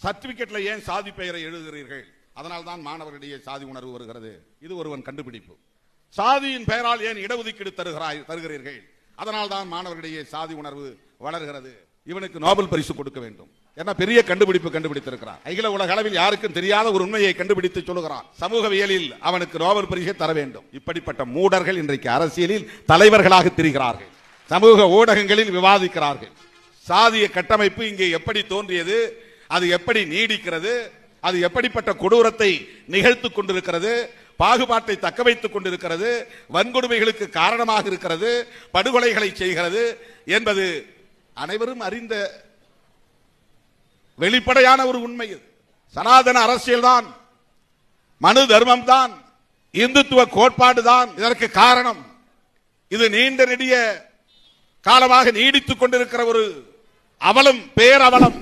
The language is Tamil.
சர்டிபிகேட்ல ஏன் சாதி பெயரை எழுதுகிறீர்கள்? அதனால் தான் மாணவர்களிடையே சாதி உணர்வு வருகிறது. இது ஒருவன் கண்டுபிடிப்பு. சாதியின் பெயரால் ஏன் இடஒதுக்கீடு தருகிறீர்கள்? அதனால் தான் மாணவர்களிடையே சாதி உணர்வு வளர்கிறது. இவனுக்கு நோபல் பரிசு கொடுக்க வேண்டும். ஏன்னா பெரிய கண்டுபிடிப்பு கண்டுபிடித்திருக்கிறார். அகில உலக அளவில் யாருக்கும் தெரியாத ஒரு உண்மையை கண்டுபிடித்து சொல்லுகிறான். சமூகவியலில் அவனுக்கு நோபல் பரிசை தர வேண்டும். இப்படிப்பட்ட மூடர்கள் இன்றைக்கு அரசியலில் தலைவர்களாக திரிகிறார்கள். சமூக ஊடகங்களில் விவாதிக்கிறார்கள். சாதிய கட்டமைப்பு இங்கே எப்படி தோன்றியது, அது எப்படி நீடிக்கிறது, அது எப்படிப்பட்ட கொடூரத்தை நிகழ்த்துக் கொண்டிருக்கிறது, பாகுபாட்டை தக்க வைத்துக் கொண்டிருக்கிறது, வன்கொடுமைகளுக்கு காரணமாக இருக்கிறது, படுகொலைகளை செய்கிறது என்பது அனைவரும் அறிந்த வெளிப்படையான ஒரு உண்மை. சனாதன அரசியல் தான், மனு தர்மம் தான், இந்துத்துவ கோட்பாடு தான் இதற்கு காரணம். இது நீண்ட நெடிய காலமாக நீடித்துக் கொண்டிருக்கிற ஒரு அவலம், பேரவலம்.